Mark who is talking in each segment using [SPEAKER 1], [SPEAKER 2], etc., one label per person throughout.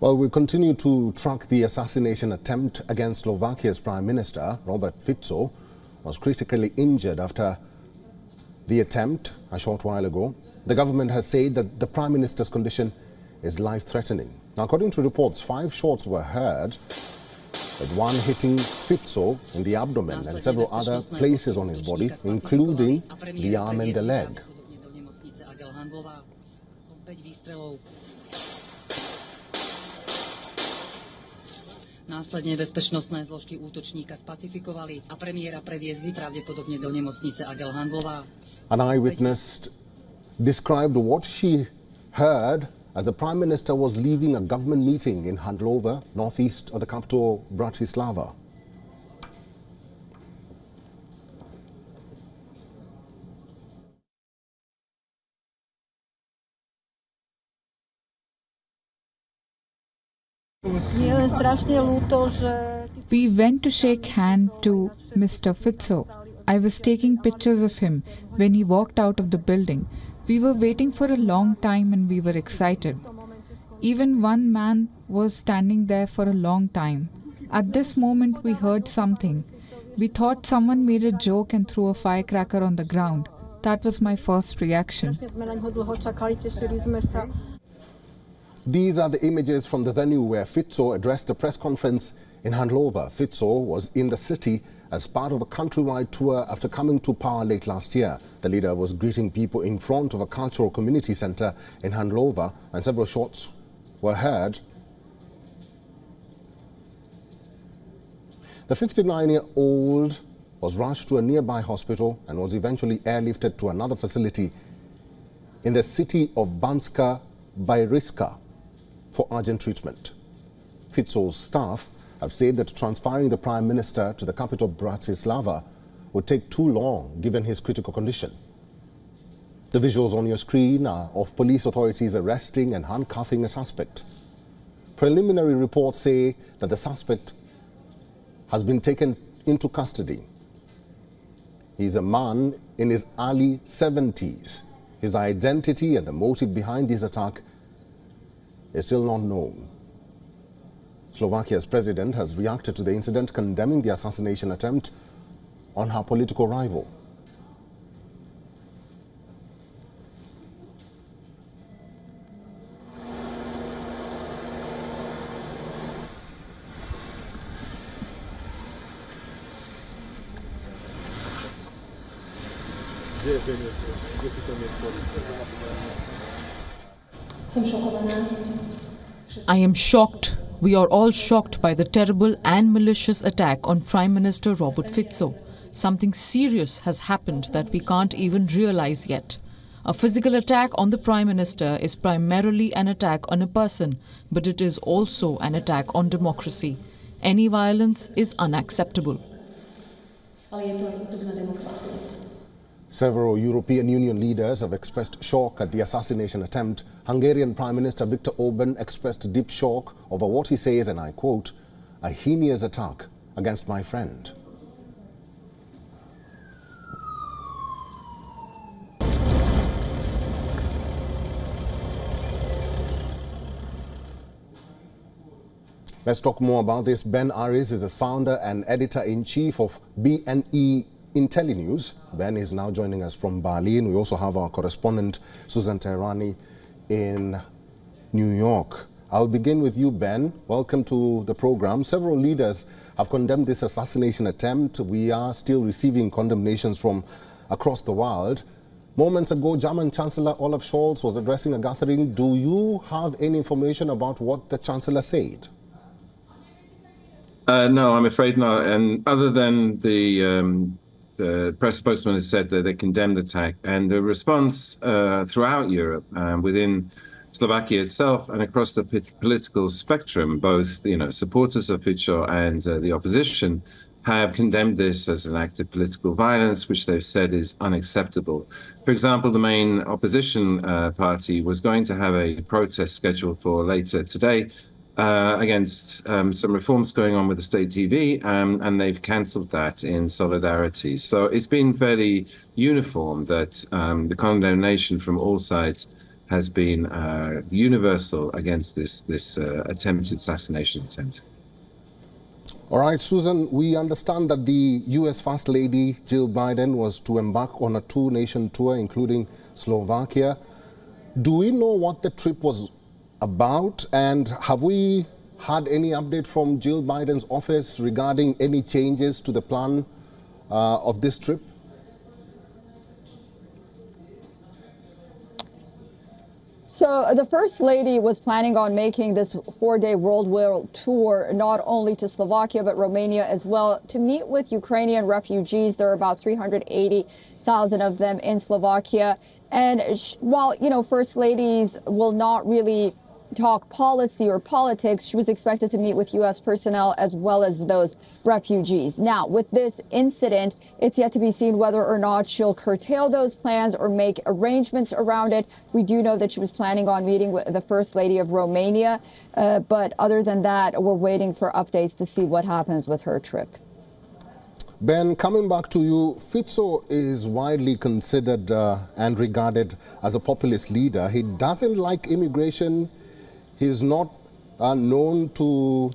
[SPEAKER 1] Well, we continue to track the assassination attempt against Slovakia's Prime Minister. Robert Fico was critically injured after the attempt a short while ago. The government has said that the Prime Minister's condition is life-threatening. Now, according to reports, 5 shots were heard, with one hitting Fico in the abdomen and several other places on his body, including the arm and the leg.
[SPEAKER 2] Následne bezpečnostné zložky útočníka spacifikovali a premiéra previezli pravdepodobne do nemocnice Handlova.
[SPEAKER 1] An eyewitness described what she heard as the Prime Minister was leaving a government meeting in Handlova, northeast of the capital Bratislava.
[SPEAKER 3] We went to shake hand to Mr. Fico. I was taking pictures of him when he walked out of the building. We were waiting for a long time and we were excited. Even one man was standing there for a long time. At this moment we heard something. We thought someone made a joke and threw a firecracker on the ground. That was my first reaction.
[SPEAKER 1] These are the images from the venue where Fico addressed a press conference in Handlova. Fico was in the city as part of a countrywide tour after coming to power late last year. The leader was greeting people in front of a cultural community centre in Handlova, and several shots were heard. The 59-year-old was rushed to a nearby hospital and was eventually airlifted to another facility in the city of Banska Bystrica for urgent treatment. Fico's staff have said that transferring the Prime Minister to the capital Bratislava would take too long given his critical condition. The visuals on your screen are of police authorities arresting and handcuffing a suspect. Preliminary reports say that the suspect has been taken into custody. He's a man in his early 70s. His identity and the motive behind this attack is still not known. Slovakia's president has reacted to the incident, condemning the assassination attempt on her political rival.
[SPEAKER 4] I am shocked. We are all shocked by the terrible and malicious attack on Prime Minister Robert Fico. Something serious has happened that we can't even realize yet. A physical attack on the Prime Minister is primarily an attack on a person, but it is also an attack on democracy. Any violence is unacceptable.
[SPEAKER 1] Several European Union leaders have expressed shock at the assassination attempt. Hungarian Prime Minister Viktor Orban expressed deep shock over what he says, and I quote, "a heinous attack against my friend." Let's talk more about this. Ben Aris is the founder and editor-in-chief of BNE IntelliNews. Ben is now joining us from Berlin. We also have our correspondent, Susan Teherani, in New York. I'll begin with you, Ben. Welcome to the program. Several leaders have condemned this assassination attempt. We are still receiving condemnations from across the world. Moments ago, German Chancellor Olaf Scholz was addressing a gathering. Do you have any information about what the Chancellor said?
[SPEAKER 5] No, I'm afraid not. And other than the press spokesman has said that they condemned the attack, and the response throughout Europe, within Slovakia itself and across the political spectrum, both supporters of Fico and the opposition have condemned this as an act of political violence, which they've said is unacceptable. For example, the main opposition party was going to have a protest scheduled for later today against some reforms going on with the state TV, and they've cancelled that in solidarity. So it's been fairly uniform that the condemnation from all sides has been universal against this attempted assassination attempt.
[SPEAKER 1] All right, Susan, we understand that the U.S. First Lady Jill Biden was to embark on a two-nation tour, including Slovakia. Do we know what the trip was about, and have we had any update from Jill Biden's office regarding any changes to the plan of this trip?
[SPEAKER 6] So the First Lady was planning on making this 4-day world tour, not only to Slovakia, but Romania as well, to meet with Ukrainian refugees. There are about 380,000 of them in Slovakia. And while, First Ladies will not really talk policy or politics, she was expected to meet with U.S. personnel as well as those refugees. Now, with this incident, it's yet to be seen whether or not she'll curtail those plans or make arrangements around it. We do know that she was planning on meeting with the First Lady of Romania, but other than that, we're waiting for updates to see what happens with her trip.
[SPEAKER 1] Ben, coming back to you, Fico is widely considered and regarded as a populist leader. He doesn't like immigration. He's not known to,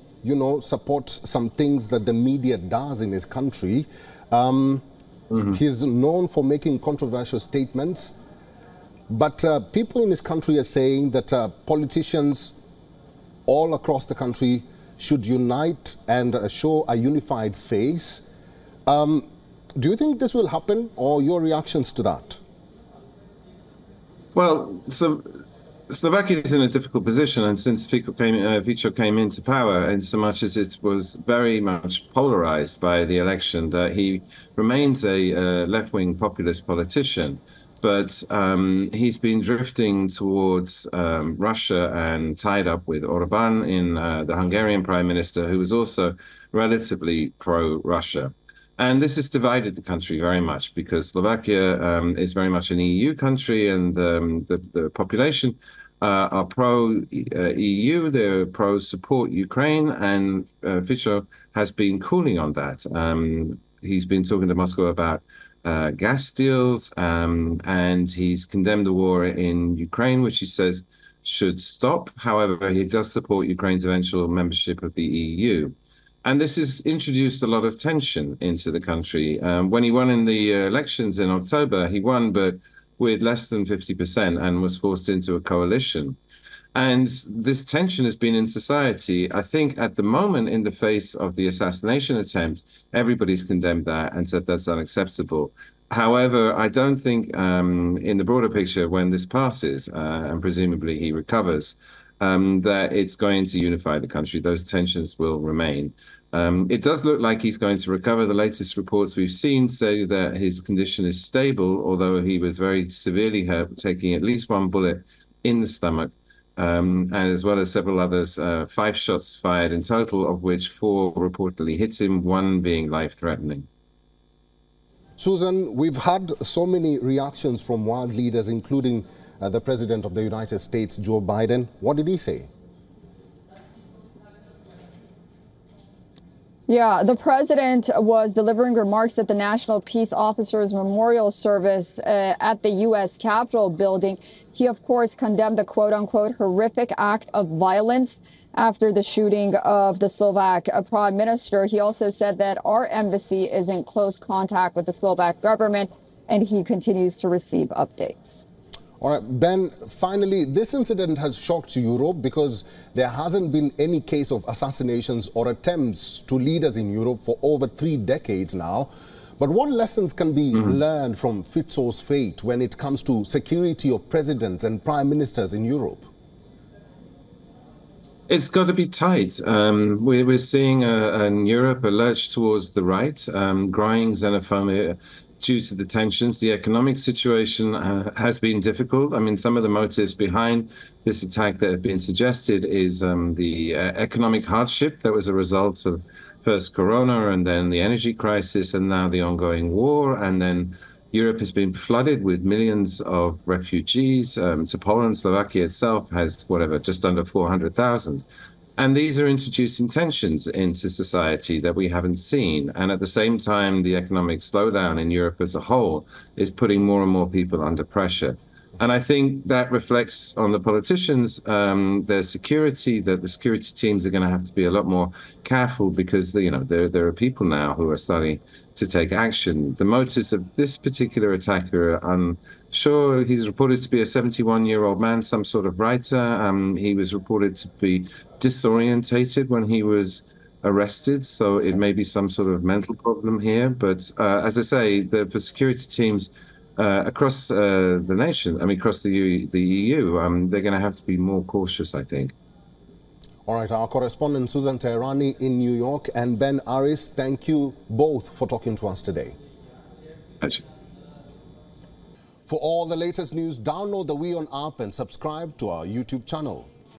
[SPEAKER 1] support some things that the media does in his country. He's known for making controversial statements. But people in his country are saying that politicians all across the country should unite and show a unified face. Do you think this will happen, or your reactions to that?
[SPEAKER 5] Well, Slovakia is in a difficult position, and since Fico came into power, and so much as it was very much polarized by the election, that he remains a left-wing populist politician, but he's been drifting towards Russia and tied up with Orbán, the Hungarian prime minister, who was also relatively pro-Russia. And this has divided the country very much, because Slovakia is very much an EU country, and the population are pro-EU, they're pro-support Ukraine, and Fico has been cooling on that. He's been talking to Moscow about gas deals, and he's condemned the war in Ukraine, which he says should stop. However, he does support Ukraine's eventual membership of the EU. And this has introduced a lot of tension into the country. When he won in the elections in October, he won, but with less than 50%, and was forced into a coalition. And this tension has been in society. I think at the moment, in the face of the assassination attempt, everybody's condemned that and said that's unacceptable. However, I don't think in the broader picture, when this passes, and presumably he recovers, that it's going to unify the country. Those tensions will remain. It does look like he's going to recover. The latest reports we've seen say that his condition is stable, although he was very severely hurt, taking at least one bullet in the stomach, and as well as several others, 5 shots fired in total, of which 4 reportedly hit him, 1 being life-threatening.
[SPEAKER 1] Susan, we've had so many reactions from world leaders, including the President of the United States, Joe Biden. What did he say?
[SPEAKER 6] Yeah, the president was delivering remarks at the National Peace Officers Memorial Service at the U.S. Capitol building. He, of course, condemned the quote-unquote horrific act of violence after the shooting of the Slovak prime minister. He also said that our embassy is in close contact with the Slovak government, and he continues to receive updates.
[SPEAKER 1] All right, Ben, finally, this incident has shocked Europe because there hasn't been any case of assassinations or attempts to leaders in Europe for over 3 decades now. But what lessons can be learned from Fico's fate when it comes to security of presidents and prime ministers in Europe?
[SPEAKER 5] It's got to be tight. We're seeing in Europe a lurch towards the right, growing xenophobia due to the tensions. The economic situation has been difficult. I mean, some of the motives behind this attack that have been suggested is the economic hardship that was a result of first Corona and then the energy crisis and now the ongoing war. And then Europe has been flooded with millions of refugees. To Poland, Slovakia itself has, just under 400,000. And these are introducing tensions into society that we haven't seen. And at the same time, the economic slowdown in Europe as a whole is putting more and more people under pressure. And I think that reflects on the politicians, their security, that the security teams are going to have to be a lot more careful because, there are people now who are starting to take action. The motives of this particular attacker are unsure. He's reported to be a 71-year-old man, some sort of writer. He was reported to be disorientated when he was arrested, so it may be some sort of mental problem here. But as I say, for security teams across the nation, across the EU, they're going to have to be more cautious, I think.
[SPEAKER 1] All right, our correspondent Susan Teherani in New York and Ben Aris, thank you both for talking to us today.
[SPEAKER 5] Thank you.
[SPEAKER 1] For all the latest news, download the WION app and subscribe to our YouTube channel.